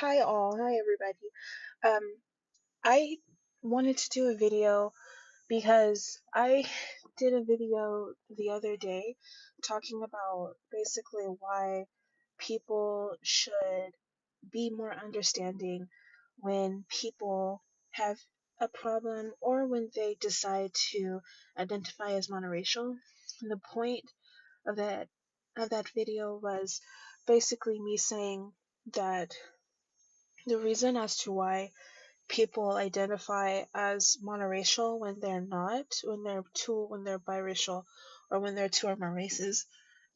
Hi all, hi everybody. Um, I wanted to do a video because I did a video the other day talking about basically why people should be more understanding when people have a problem or when they decide to identify as monoracial. And the point of that video was basically me saying that the reason as to why people identify as monoracial when they're not, when they're biracial, or when they're two or more races,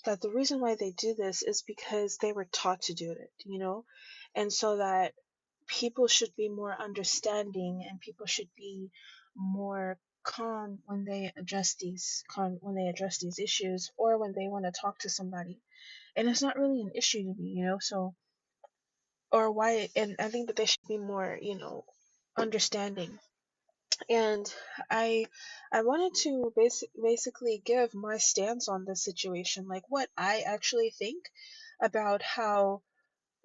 that the reason why they do this is because they were taught to do it. And so that people should be more understanding and people should be more calm when they address these issues or when they want to talk to somebody. And it's not really an issue to me. So or why, and I think that they should be more understanding. And i I wanted to basically give my stance on this situation, like what I actually think about how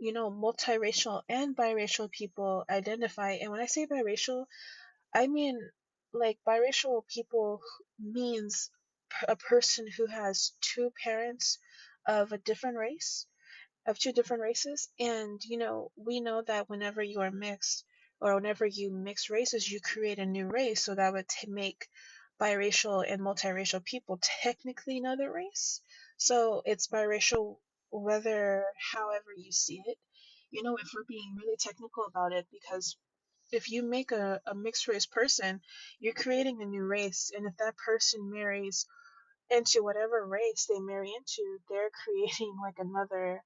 multiracial and biracial people identify. And when I say biracial, I mean like biracial people means a person who has two parents of a different race, of two different races. And we know that whenever you are mixed, or whenever you mix races, you create a new race. So that would make biracial and multiracial people technically another race. So it's biracial whether however you see it. If we're being really technical about it, because if you make a mixed race person, you're creating a new race. And if that person marries into whatever race they marry into, they're creating like another,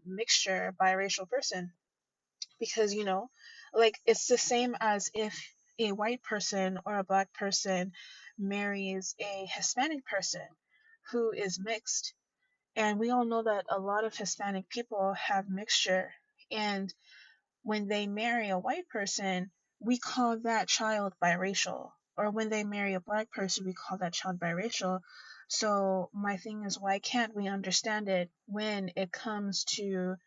mixture biracial person. Because, like it's the same as if a white person or a black person marries a Hispanic person who is mixed. And we all know that a lot of Hispanic people have mixture. And when they marry a white person, we call that child biracial. Or when they marry a black person, we call that child biracial. So my thing is, why can't we understand it when it comes to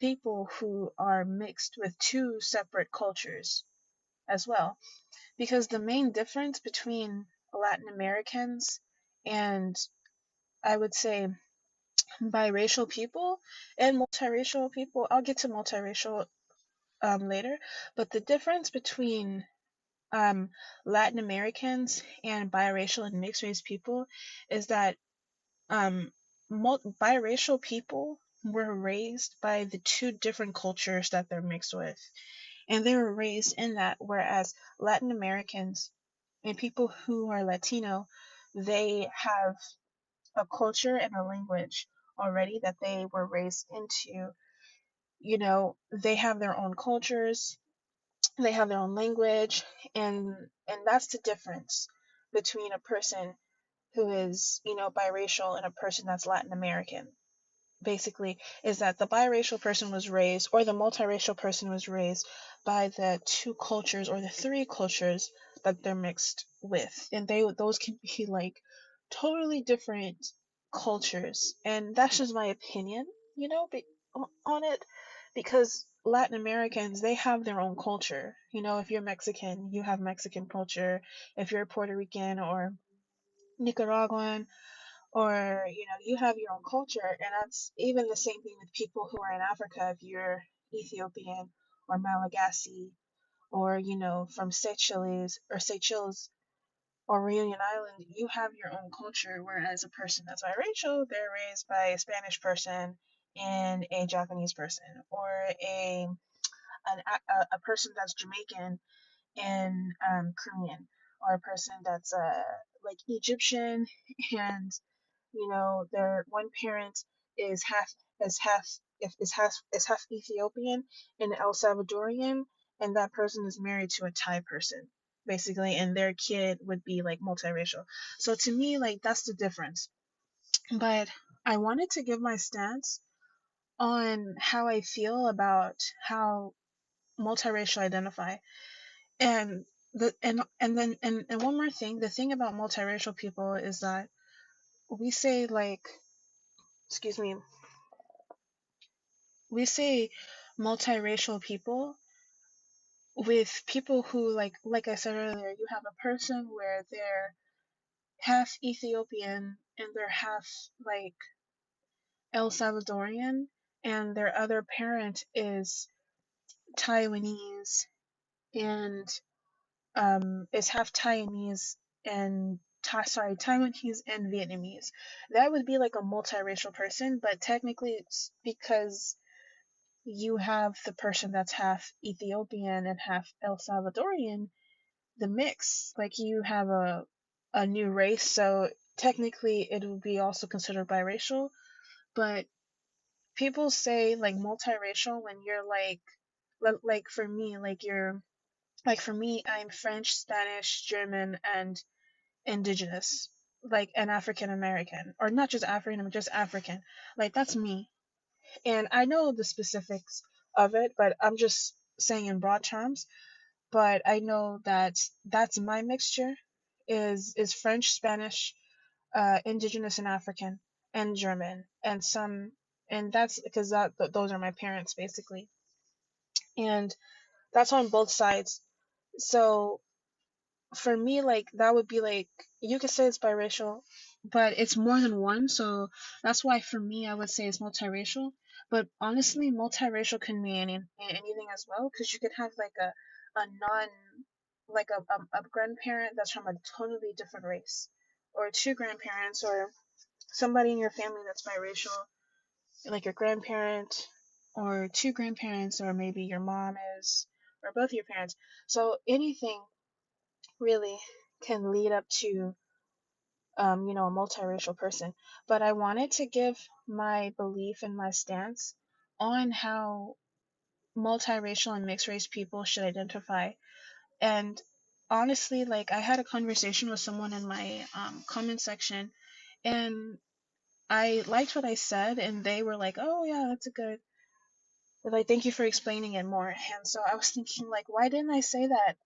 people who are mixed with two separate cultures as well? Because the main difference between Latin Americans and, I would say, biracial people and multiracial people, I'll get to multiracial later. But the difference between um, Latin Americans and biracial and mixed race people is that um, biracial people were raised by the two different cultures that they're mixed with. And they were raised in that, whereas Latin Americans and people who are Latino, they have a culture and a language already that they were raised into. They have their own cultures, they have their own language, and that's the difference between a person who is biracial and a person that's Latin American. Basically, is that the biracial person was raised, or the multiracial person was raised by the two cultures or the three cultures that they're mixed with, and those can be like totally different cultures. And that's just my opinion, on it, because Latin Americans, they have their own culture. If you're Mexican, you have Mexican culture. If you're Puerto Rican or Nicaraguan, or you have your own culture. And that's even the same thing with people who are in Africa. If you're Ethiopian or Malagasy, or from Seychelles or Reunion Island, you have your own culture. Whereas a person that's biracial, they're raised by a Spanish person and a Japanese person, or a person that's Jamaican and Korean, or a person that's like Egyptian, and their one parent is half Ethiopian and El Salvadorian, and that person is married to a Thai person, basically, and their kid would be like multiracial. So to me, like, that's the difference. But I wanted to give my stance on how I feel about how multiracial identify. And and one more thing, the thing about multiracial people is that we say, like, excuse me, we say multiracial people with people who, like I said earlier, you have a person where they're half Ethiopian and they're half like El Salvadorian, and their other parent is Taiwanese and is half Taiwanese and Taiwanese and Vietnamese. That would be like a multiracial person, but technically it's because you have the person that's half Ethiopian and half El Salvadorian, the mix, like you have a new race, so technically it would be also considered biracial, but people say like multiracial when you're like for me, like you're like for me, I'm French, Spanish, German, and indigenous, like an African American, or not just African, but just African. Like that's me. And I know the specifics of it, but I'm just saying in broad terms. But I know that that's my mixture is French, Spanish, indigenous and African, and German, and some, and that's because those are my parents basically, and that's on both sides. So for me, like that would be like, you could say it's biracial, but it's more than one. So that's why for me, I would say it's multiracial. But honestly, multiracial can mean anything as well, because you could have like a non like a grandparent that's from a totally different race, or two grandparents, or somebody in your family that's biracial, like your grandparent, or two grandparents, or maybe your mom is, or both your parents. So anything really can lead up to a multiracial person. But I wanted to give my belief and my stance on how multiracial and mixed race people should identify. And honestly, like I had a conversation with someone in my comment section, and I liked what I said, and they were like, "Oh yeah, that's a good." Like, thank you for explaining it more. And so I was thinking, like, why didn't I say that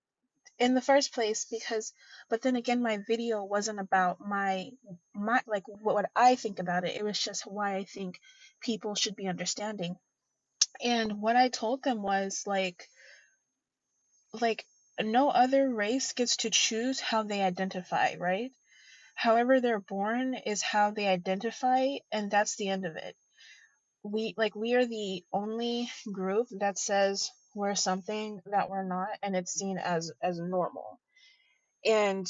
in the first place? Because, but then again, my video wasn't about my like what I think about it. It was just why I think people should be understanding. And what I told them was like no other race gets to choose how they identify, right? However they're born is how they identify, and that's the end of it. We are the only group that says we're something that we're not, and it's seen as normal. And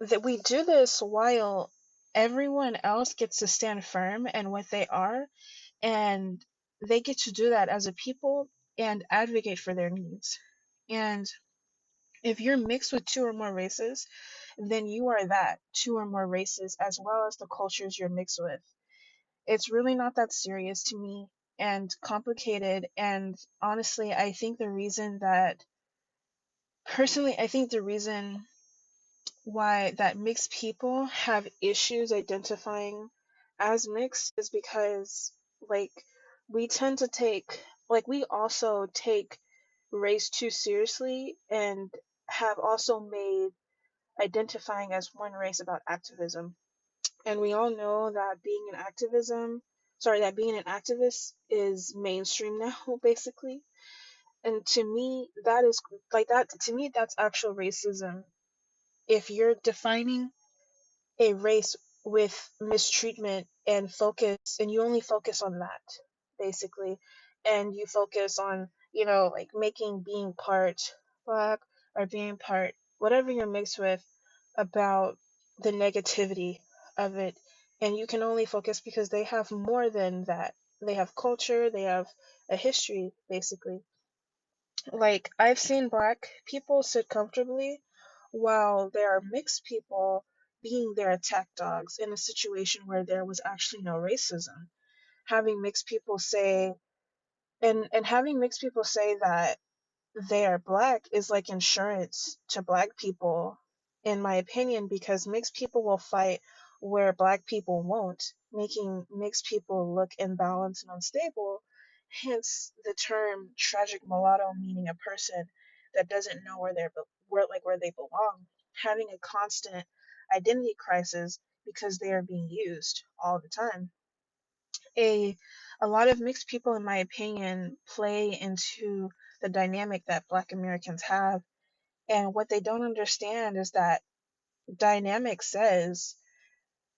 that we do this while everyone else gets to stand firm in what they are, and they get to do that as a people and advocate for their needs. And if you're mixed with two or more races, then you are that two or more races, as well as the cultures you're mixed with. It's really not that serious to me and complicated. And honestly, I think the reason why that mixed people have issues identifying as mixed is because, like, we tend to take, like, we also take race too seriously, and have also made identifying as one race about activism. And we all know that being an activist is mainstream now, basically. And to me, that's actual racism. If you're defining a race with mistreatment and you only focus on that, basically, and you focus on, like making being part black or being part whatever you're mixed with about the negativity of it, and you can only focus because they have more than that. They have culture, they have a history, basically. Like, I've seen black people sit comfortably while there are mixed people being their attack dogs in a situation where there was actually no racism. Having mixed people say, and having mixed people say that they are black is like insurance to black people, in my opinion, because mixed people will fight where black people won't, making mixed people look imbalanced and unstable. Hence the term tragic mulatto, meaning a person that doesn't know where they belong, having a constant identity crisis because they are being used all the time. A a lot of mixed people, in my opinion, play into the dynamic that Black Americans have. And what they don't understand is that dynamic says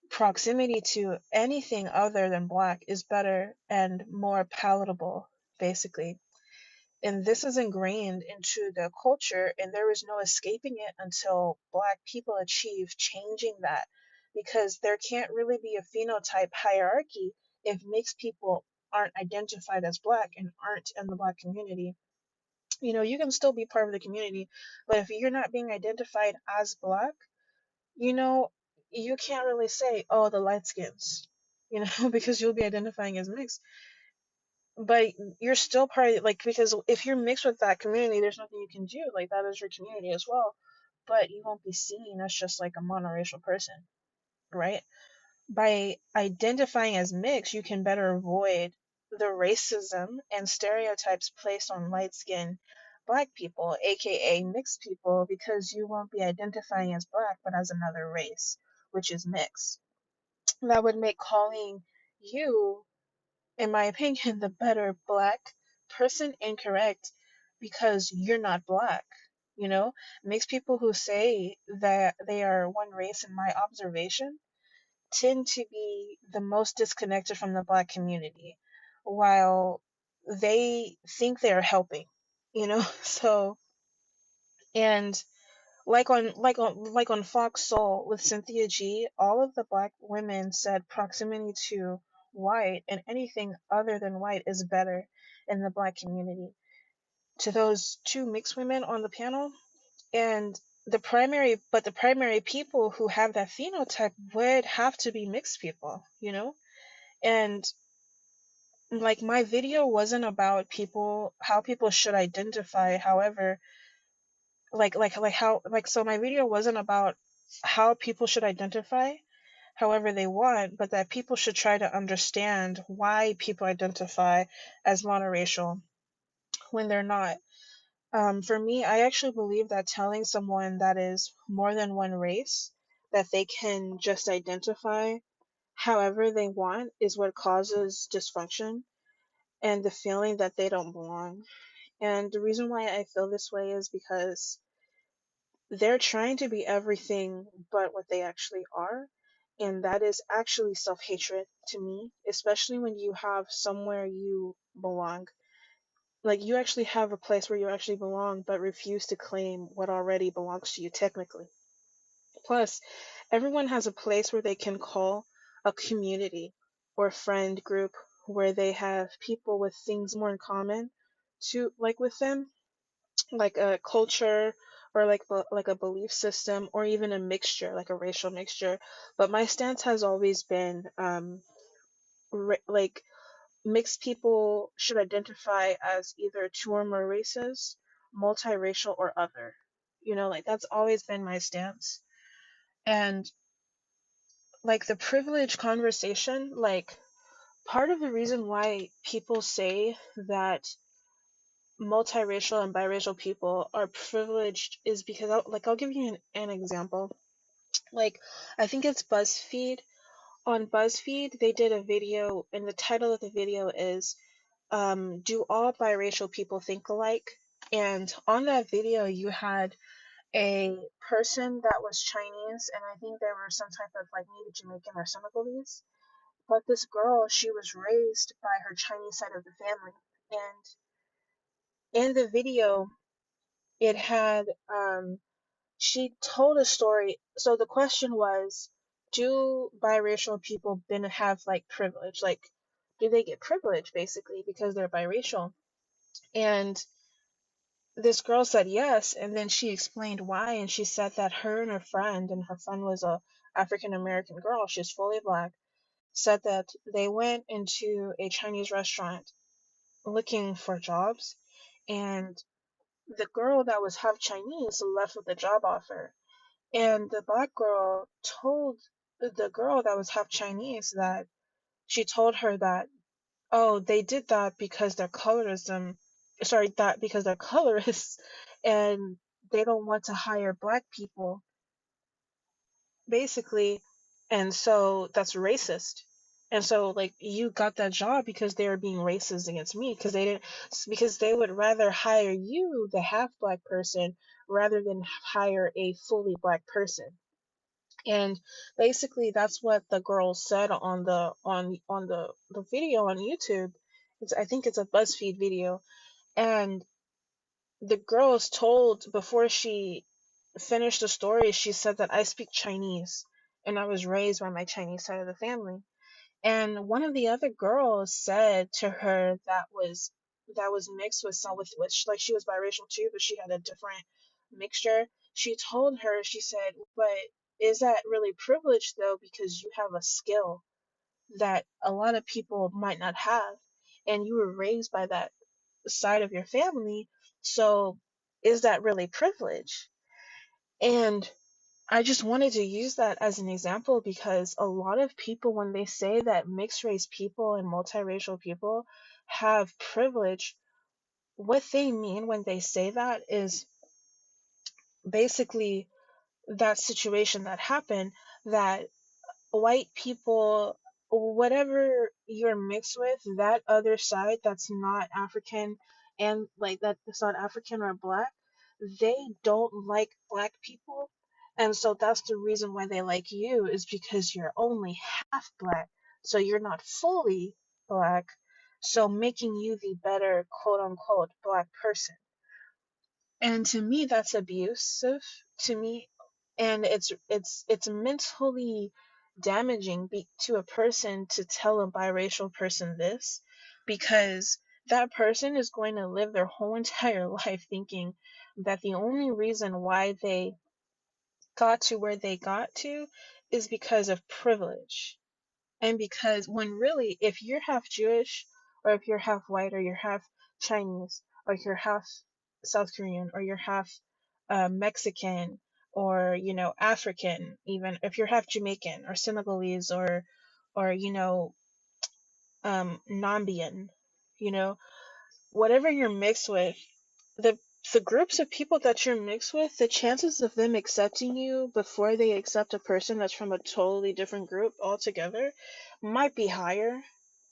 proximity to anything other than Black is better and more palatable, basically. And this is ingrained into the culture, and there is no escaping it until Black people achieve changing that. Because there can't really be a phenotype hierarchy if mixed people aren't identified as Black and aren't in the Black community. You know, you can still be part of the community, but if you're not being identified as Black, you know, you can't really say, oh, the light skins, you know, because you'll be identifying as mixed. But you're still part of, like, because if you're mixed with that community, there's nothing you can do. Like, that is your community as well. But you won't be seen as just like a monoracial person, right? By identifying as mixed, you can better avoid the racism and stereotypes placed on light skinned Black people, aka mixed people, because you won't be identifying as Black but as another race, which is mixed. That would make calling you, in my opinion, the better Black person incorrect, because you're not Black. You know, mixed people who say that they are one race, in my observation, tend to be the most disconnected from the Black community, while they think they're helping, you know. So, and like on Fox Soul with Cynthia G, all of the Black women said proximity to white and anything other than white is better in the Black community. To those two mixed women on the panel, and the primary people who have that phenotype would have to be mixed people, you know. And like, my video wasn't about people, how people should identify. However, so my video wasn't about how people should identify however they want, but that people should try to understand why people identify as monoracial when they're not. For me, I actually believe that telling someone that is more than one race that they can just identify however they want is what causes dysfunction and the feeling that they don't belong. And the reason why I feel this way is because they're trying to be everything but what they actually are. And that is actually self hatred to me, especially when you have somewhere you belong. Like, you actually have a place where you actually belong, but refuse to claim what already belongs to you technically. Plus, everyone has a place where they can call a community or friend group where they have people with things more in common to, like, with them, like a culture or like a belief system or even a mixture, like a racial mixture. But my stance has always been like, mixed people should identify as either two or more races, multiracial, or other. You know, like, that's always been my stance. And like, the privilege conversation, like, part of the reason why people say that multiracial and biracial people are privileged is because I'll give you an example. Like, I think it's BuzzFeed. On BuzzFeed, they did a video, and the title of the video is Do All Biracial People Think Alike? And on that video, you had a person that was Chinese, and I think there were some type of, like, maybe Jamaican or Senegalese. But this girl, she was raised by her Chinese side of the family. And in the video, it had, she told a story. So the question was, do biracial people have, like, privilege? Like, do they get privilege, basically, because they're biracial? And this girl said yes, and then she explained why, and she said that her and her friend was a African American girl, she's fully Black, said that they went into a Chinese restaurant looking for jobs, and the girl that was half Chinese left with a job offer. And the Black girl told the girl that was half Chinese that she told her that, oh, they did that because they're colorism. Sorry, that because they're colorists and they don't want to hire Black people, basically. And so that's racist. And so like you got that job because they were being racist against me because they didn't, because they would rather hire you, the half black person, rather than hire a fully black person. And basically that's what the girl said on the video on YouTube. I think it's a BuzzFeed video. And the girl is told before she finished the story, she said that I speak Chinese and I was raised by my Chinese side of the family. And one of the other girls said to her that was mixed with some with which like she was biracial too, but she had a different mixture. She told her, she said, but is that really privilege though? Because you have a skill that a lot of people might not have, and you were raised by that side of your family. So is that really privilege? And I just wanted to use that as an example because a lot of people, when they say that mixed race people and multiracial people have privilege, what they mean when they say that is basically that situation that happened, that white people, whatever you're mixed with, that other side that's not African and like that's not African or black, they don't like black people. And so that's the reason why they like you, is because you're only half black. So you're not fully black. So making you the better quote unquote black person. And to me that's abusive to me, and it's mentally damaging to a person to tell a biracial person this, because that person is going to live their whole entire life thinking that the only reason why they got to where they got to is because of privilege. And because when really, if you're half Jewish, or if you're half white, or you're half Chinese, or you're half South Korean, or you're half Mexican, or African, even if you're half Jamaican or Senegalese, or Nambian, you know, whatever you're mixed with, the the groups of people that you're mixed with, the chances of them accepting you before they accept a person that's from a totally different group altogether might be higher,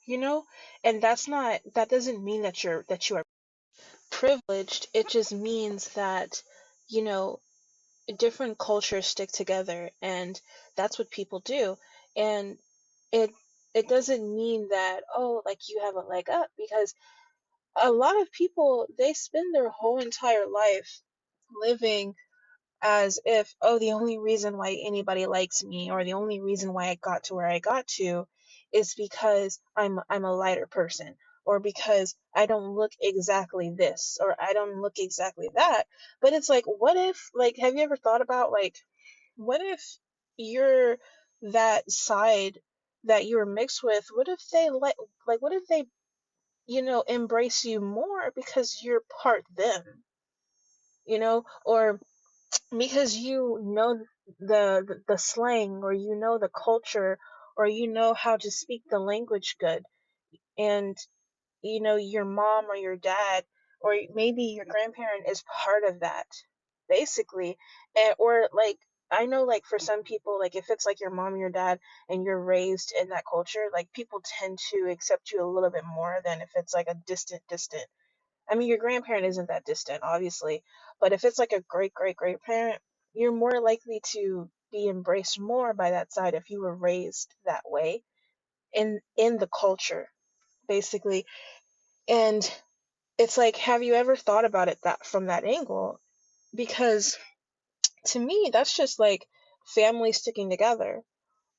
you know? And that doesn't mean that you are privileged. It just means that, you know, different cultures stick together, and that's what people do. And it it doesn't mean that, oh, like you have a leg up, because a lot of people, they spend their whole entire life living as if, oh, the only reason why anybody likes me, or the only reason why I got to where I got to, is because I'm a lighter person, or because I don't look exactly this, or I don't look exactly that. But it's like, what if, like, have you ever thought about, like, what if you're that side that you're mixed with, what if they like what if they embrace you more because you're part them, or because the slang, or the culture, or how to speak the language good, and your mom or your dad, or maybe your grandparent is part of that, basically. Or like, I know, like, for some people, like, if it's like your mom or your dad and you're raised in that culture, like, people tend to accept you a little bit more than if it's like a distant. I mean, your grandparent isn't that distant, obviously, but if it's like a great great great parent, you're more likely to be embraced more by that side if you were raised that way in the culture, basically. And it's like, have you ever thought about it that from that angle? Because to me, that's just like families sticking together,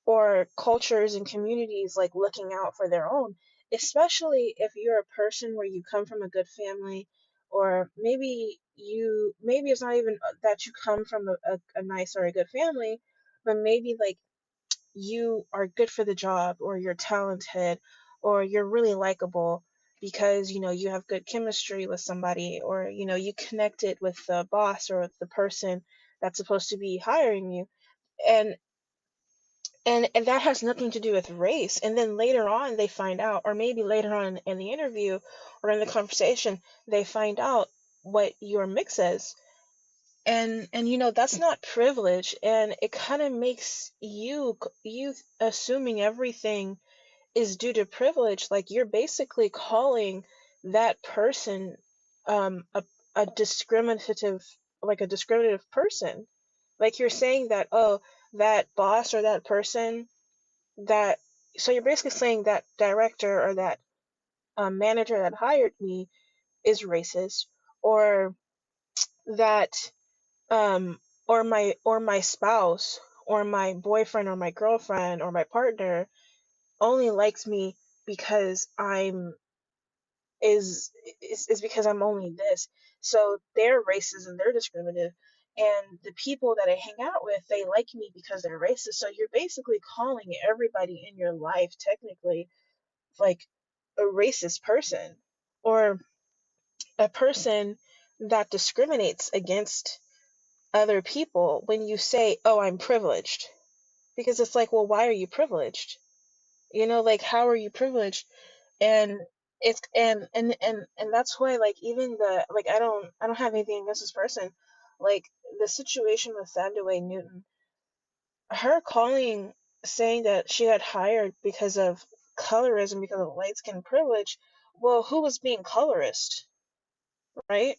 or cultures and communities like looking out for their own, especially if you're a person where you come from a good family, or maybe it's not even that you come from a nice or a good family, but maybe like you are good for the job, or you're talented, or you're really likable because you have good chemistry with somebody, or you connected with the boss or with the person that's supposed to be hiring you. And and that has nothing to do with race. And then later on they find out, or maybe later on in the interview or in the conversation, they find out what your mix is. And that's not privilege, and it kind of makes you assuming everything is due to privilege, like you're basically calling that person a discriminative, like a discriminative person. Like you're saying that, oh, that boss or that person that, so you're basically saying that director or that manager that hired me is racist, or that um or my spouse or my boyfriend or my girlfriend or my partner only likes me because I'm is because I'm only this. So they're racist and they're discriminative. And the people that I hang out with, they like me because they're racist. So you're basically calling everybody in your life technically like a racist person or a person that discriminates against other people when you say, "Oh, I'm privileged." Because it's like, well, why are you privileged? You know, like how are you privileged? And it's and that's why, like, even the, like, I don't have anything against this person. Like the situation with Sandawe Newton, her calling, saying that she got hired because of colorism, because of light skin privilege. Well, who was being colorist, right?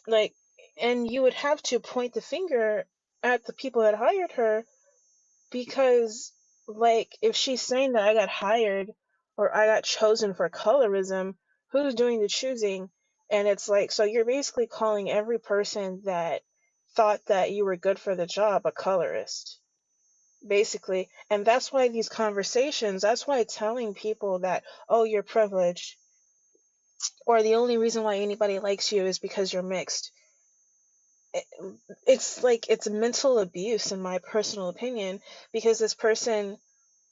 Like, and you would have to point the finger at the people that hired her, because, like, if she's saying that I got hired or I got chosen for colorism, who's doing the choosing? And it's like, so you're basically calling every person that thought that you were good for the job a colorist, basically. And that's why these conversations, that's why telling people that, oh, you're privileged, or the only reason why anybody likes you is because you're mixed. It's like, it's mental abuse, in my personal opinion, because this person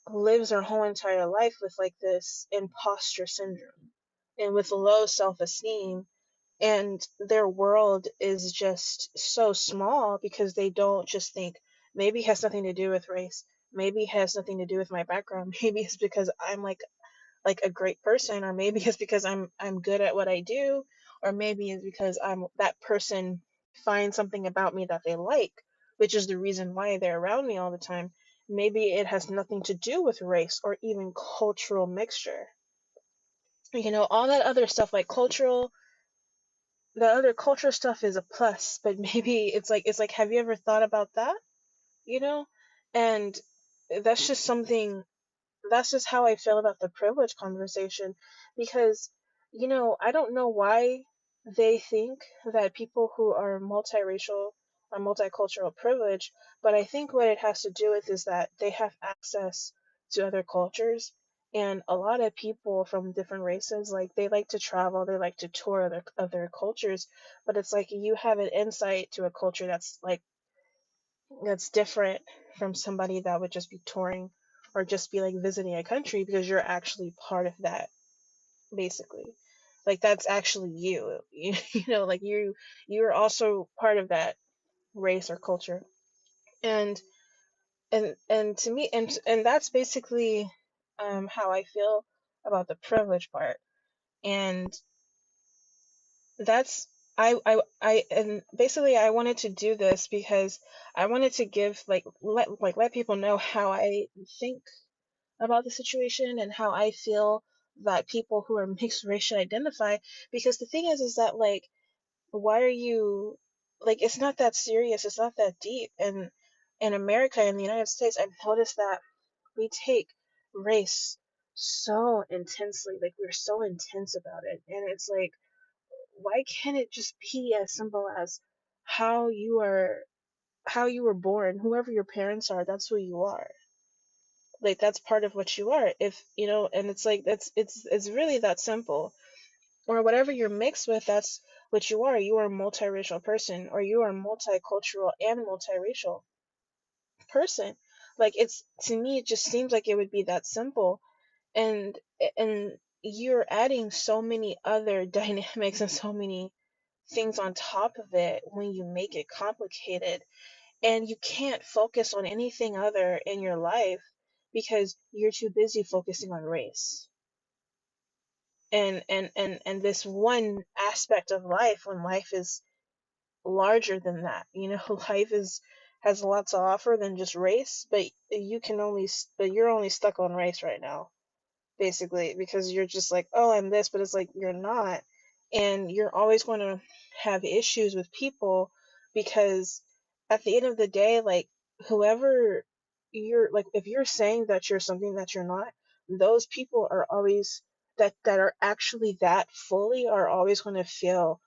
lives their whole entire life with like this imposter syndrome and with low self-esteem, and their world is just so small because they don't just think, maybe it has nothing to do with race, maybe it has nothing to do with my background, maybe it's because I'm like a great person, or maybe it's because I'm good at what I do, or maybe it's because I'm that person finds something about me that they like, which is the reason why they're around me all the time. Maybe it has nothing to do with race or even cultural mixture. You know, all that other stuff, like cultural, the other culture stuff is a plus, but maybe it's like, have you ever thought about that? You know? And that's just something, that's just how I feel about the privilege conversation, because, you know, I don't know why they think that people who are multiracial or multicultural privileged, but I think what it has to do with is that they have access to other cultures. And a lot of people from different races, like, they like to travel, they like to tour other cultures, but it's like you have an insight to a culture that's like, that's different from somebody that would just be touring or just be like visiting a country, because you're actually part of that, basically. Like that's actually you. You know, like you're also part of that race or culture. And and to me, and that's basically how I feel about the privilege part. And that's, and basically I wanted to do this because I wanted to give, let people know how I think about the situation and how I feel that people who are mixed race should identify. Because the thing is that, like, why are you, like, it's not that serious, it's not that deep. And in America, in the United States, I've noticed that we take race so intensely, like we're so intense about it. And it's like, why can't it just be as simple as how you are, how you were born, whoever your parents are, that's who you are. Like that's part of what you are. If you know, and it's like that's it's really that simple. Or whatever you're mixed with, that's what you are. You are a multiracial person, or you are a multicultural and multiracial person. Like, it's, to me it just seems like it would be that simple. And and you're adding so many other dynamics and so many things on top of it when you make it complicated, and you can't focus on anything other in your life because you're too busy focusing on race and this one aspect of life, when life is larger than that. You know, life is, has a lot to offer than just race, but you can only but you're only stuck on race right now. basically, because you're just like, oh, I'm this, but it's like you're not. And you're always going to have issues with people because at the end of the day, like, whoever you're, like, if you're saying that you're something that you're not, those people are always, that are actually that fully, are always going to feel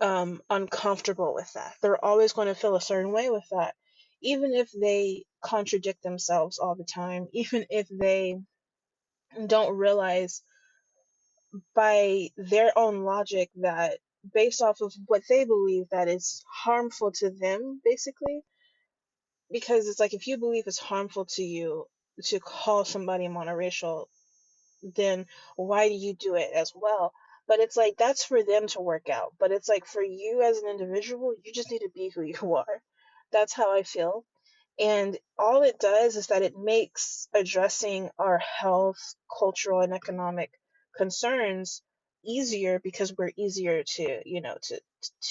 uncomfortable with that. They're always going to feel a certain way with that, even if they contradict themselves all the time, even if they don't realize by their own logic that, based off of what they believe, that is harmful to them, basically. Because it's like, if you believe it's harmful to you to call somebody monoracial, then why do you do it as well? But it's like, that's for them to work out. But it's like, for you as an individual, you just need to be who you are. That's how I feel. And all it does is that it makes addressing our health, cultural, and economic concerns easier, because we're easier to,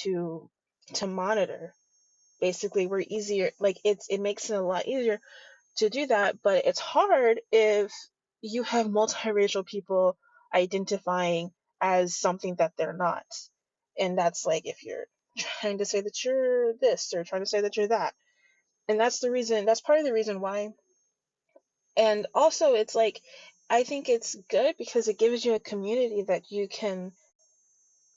to to monitor. Basically, we're easier, like, it makes it a lot easier to do that, but it's hard if you have multiracial people identifying as something that they're not. And that's like, if you're trying to say that you're this, or trying to say that you're that. And that's part of the reason why. And also, it's like, I think it's good because it gives you a community that you can,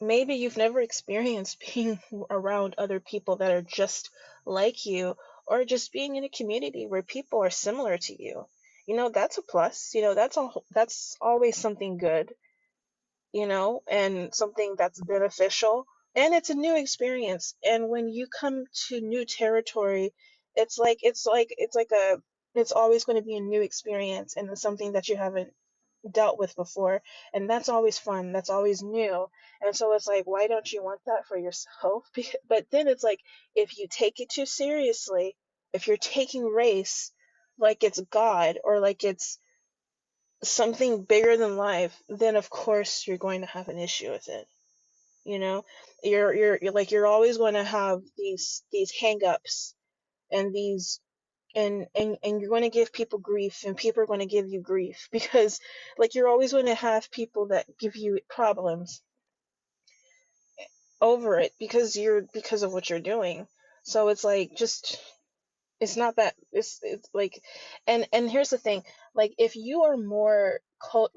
maybe you've never experienced being around other people that are just like you, or just being in a community where people are similar to you. That's a plus. That's always something good, and something that's beneficial. And it's a new experience. And when you come to new territory, it's always going to be a new experience, and it's something that you haven't dealt with before, and that's always fun, that's always new. And so it's like, why don't you want that for yourself? But then it's like, if you take it too seriously, if you're taking race like it's God, or like it's something bigger than life, then of course you're going to have an issue with it. you know you're always going to have these hang-ups, and these, and you're going to give people grief, and people are going to give you grief because, like, you're always going to have people that give you problems over it, because of what you're doing. So it's like, just, it's not that, it's like, and here's the thing, like, if you are more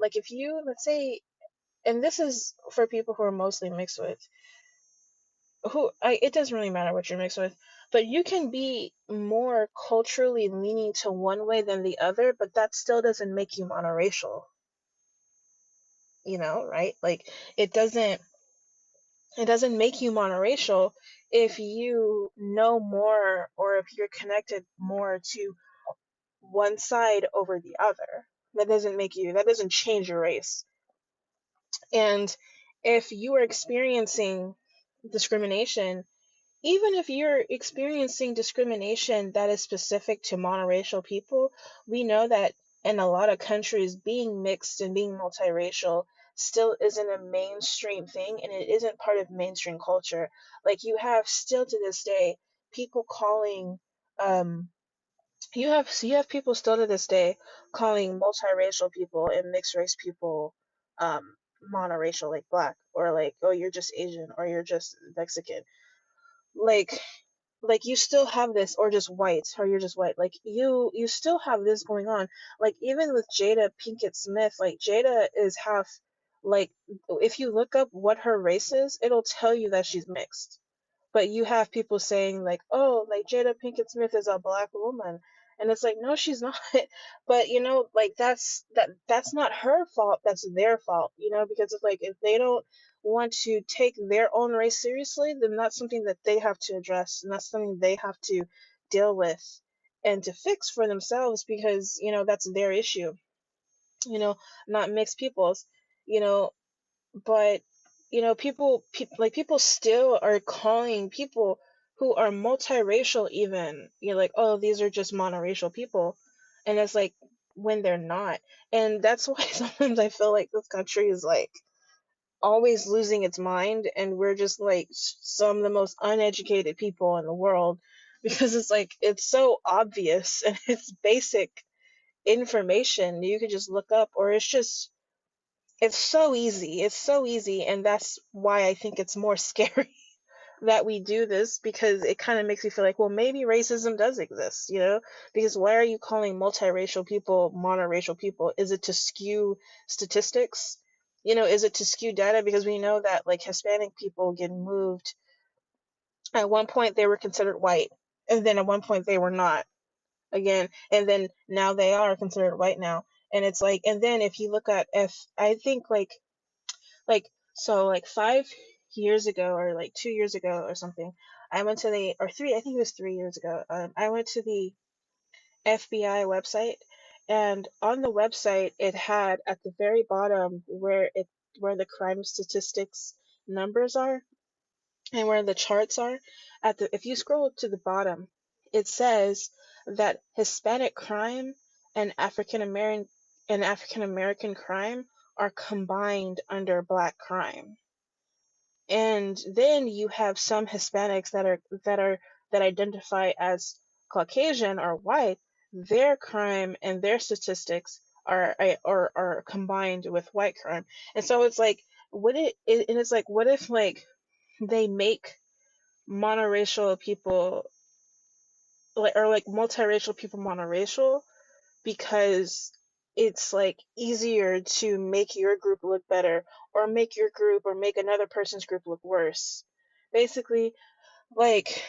like, if you, let's say, and this is for people who are mostly mixed with, it doesn't really matter what you're mixed with, but you can be more culturally leaning to one way than the other, but that still doesn't make you monoracial, right? Like, it doesn't it doesn't make you monoracial if you know more, or if you're connected more to one side over the other. That doesn't change your race. And if you are experiencing discrimination, even if you're experiencing discrimination that is specific to monoracial people, we know that in a lot of countries, being mixed and being multiracial still isn't a mainstream thing, and it isn't part of mainstream culture. Like, you have, still to this day, people calling, um you have people still to this day calling multiracial people and mixed race people monoracial, like black, or like, oh, you're just Asian, or you're just Mexican. like like, you still have this, or just white, or you're just white. Like, you still have this going on. Like, even with Jada Pinkett Smith, like, Jada is half, like, if you look up what her race is, it'll tell you that she's mixed. But you have people saying, like, oh, like, Jada Pinkett Smith is a black woman, and it's like, no, she's not. But like, that's not her fault, that's their fault, because it's like, if they don't want to take their own race seriously, then that's something that they have to address, and that's something they have to deal with and to fix for themselves, because that's their issue, you know not mixed people's. you know but people still are calling people who are multiracial, even, like, oh, these are just monoracial people, and it's like, when they're not. And that's why sometimes I feel like this country is, like, always losing its mind, and we're just, like, some of the most uneducated people in the world, because it's like, it's so obvious and it's basic, information you could just look up, or it's so easy. It's so easy, and that's why I think it's more scary that we do this, because it kind of makes me feel like, well, maybe racism does exist, because why are you calling multiracial people monoracial people? Is it to skew statistics? Is it to skew data? Because we know that like Hispanic people get moved. At one point they were considered white, and then at one point they were not again, and then now they are considered white now. And it's like, and then if you look at, if I think like 5 years ago, or like 2 years ago or something, I went to the, or three, I think it was 3 years ago, I went to the FBI website, and on the website it had at the very bottom where the crime statistics numbers are, and where the charts are, if you scroll to the bottom, it says that Hispanic crime and African American crime are combined under Black crime. And then you have some Hispanics that identify as Caucasian or white. Their crime and their statistics are combined with white crime. And so it's like, and it's like, what if like they make monoracial people, like, or like multiracial people monoracial, because it's like easier to make your group look better, or make your group, or make another person's group look worse, basically. Like,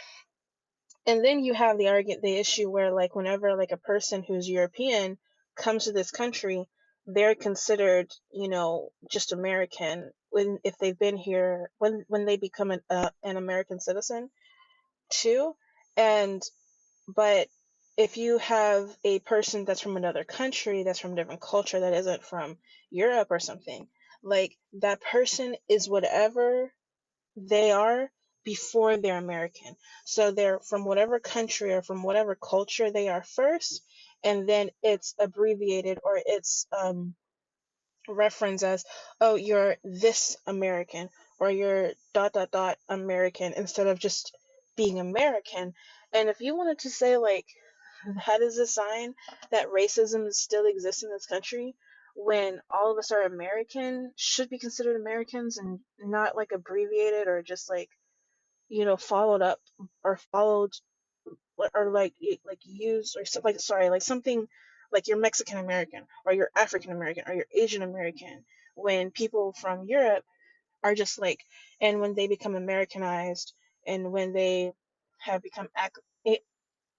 and then you have the issue where like whenever like a person who's European comes to this country, they're considered, just American if they've been here, when they become an American citizen too. And but if you have a person that's from another country, that's from a different culture, that isn't from Europe or something, like that person is whatever they are before they're American. So they're from whatever country or from whatever culture they are first, and then it's abbreviated, or it's referenced as, oh, you're this American, or you're dot dot dot American, instead of just being American. And if you wanted to say like, that is a sign that racism still exists in this country, when all of us are American, should be considered Americans, and not like abbreviated, or just like, followed up, or followed, or like used, or like, sorry, like something like you're Mexican American, or you're African American, or you're Asian American, when people from Europe are just like, and when they become Americanized, and when they have become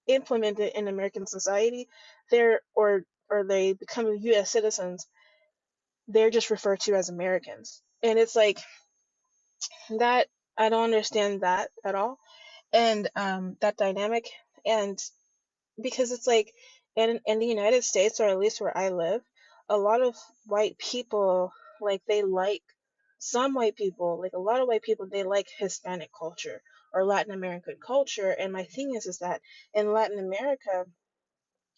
implemented in American society, they're or they become U.S. citizens, they're just referred to as Americans. And it's like that, I don't understand that at all, and that dynamic. And because it's like, in the United States, or at least where I live, a lot of white people, like they like some white people, like a lot of white people, they like Hispanic culture or Latin American culture. And my thing is that in Latin America,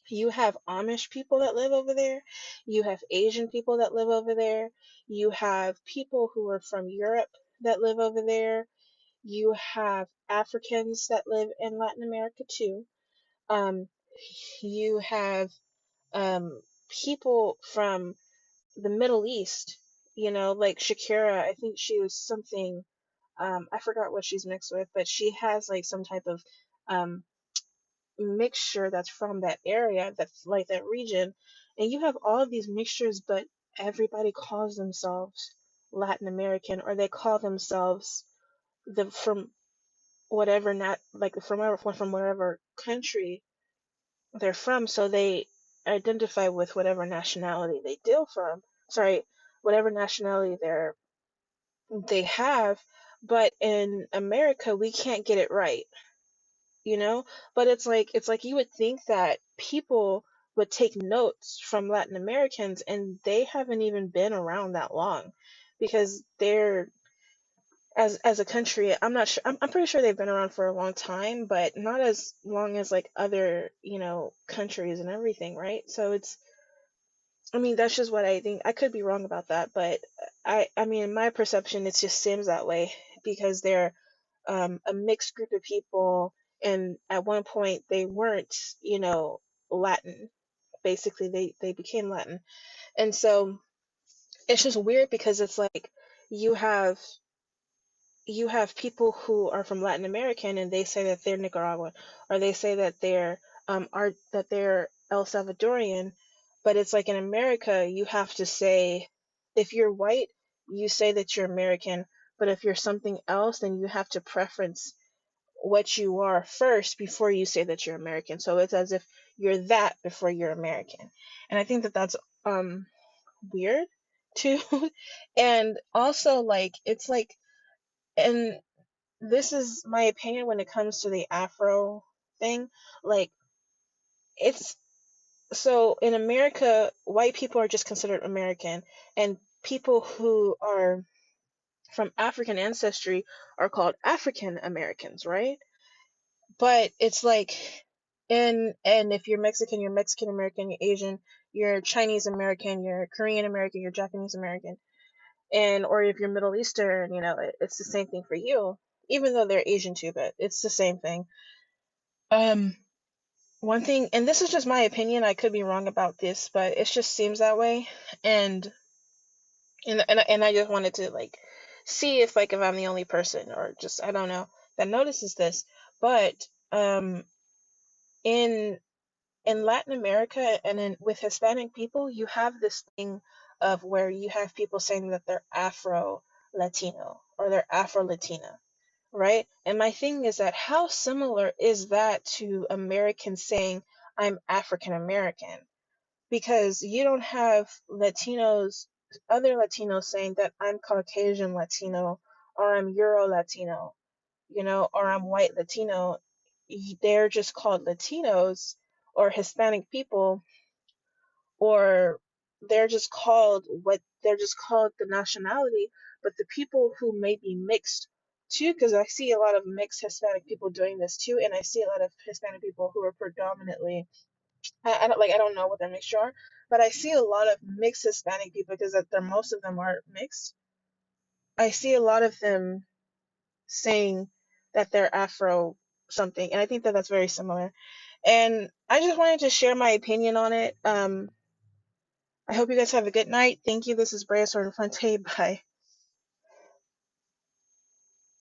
you have Amish people that live over there, you have Asian people that live over there, you have people who are from Europe that live over there, you have Africans that live in Latin America too. Um, you have people from the Middle East, like Shakira, I think she was something, I forgot what she's mixed with, but she has like some type of um mixture that's from that area, that's like that region. And you have all of these mixtures, but everybody calls themselves Latin American, or they call themselves from whatever, not like from whatever country they're from, so they identify with whatever nationality they deal from. Sorry, whatever nationality they have. But in America, we can't get it right, you know? But it's like you would think that people would take notes from Latin Americans, and they haven't even been around that long, because they're, as a country, I'm not sure, I'm pretty sure they've been around for a long time, but not as long as like other, countries and everything, right? So it's, I mean, that's just what I think. I could be wrong about that, but I mean, in my perception, it just seems that way, because they're a mixed group of people, and at one point they weren't, Latin. basically they became Latin. And so it's just weird because it's like you have you have people who are from Latin American and they say that they're Nicaraguan, or they say that they're El Salvadorian, but it's like in America you have to say, if you're white, you say that you're American, but if you're something else, then you have to preference what you are first before you say that you're American. So it's as if you're that before you're American. And I think that that's weird too. And also like it's like, and this is my opinion when it comes to the Afro thing. Like, it's so in America, white people are just considered American, and people who are from African ancestry are called African Americans, right? But it's like, and if you're Mexican, you're Mexican American, you're Asian, you're Chinese American, you're Korean American, you're Japanese American, and or if you're Middle Eastern, it's the same thing for you, even though they're Asian too, but it's the same thing. Um, One thing, and this is just my opinion, I could be wrong about this, but it just seems that way, and and I just wanted to like see if like if I'm the only person or just I don't know that notices this, but um in Latin America and in with Hispanic people, you have this thing of where you have people saying that they're Afro Latino or they're Afro Latina, right? And my thing is that how similar is that to Americans saying I'm African American? Because you don't have Latinos, other Latinos saying that I'm Caucasian Latino or I'm Euro Latino, or I'm white Latino. They're just called Latinos or Hispanic people, or they're just called the nationality. But the people who may be mixed too, because I see a lot of mixed Hispanic people doing this too, and I see a lot of Hispanic people who are predominantly, I don't know what their mixture are, but I see a lot of mixed Hispanic people because that they're most of them are mixed. I see a lot of them saying that they're Afro something, and I think that that's very similar. And I just wanted to share my opinion on it. I hope you guys have a good night. Thank you. This is Brea Sorenfante. Bye.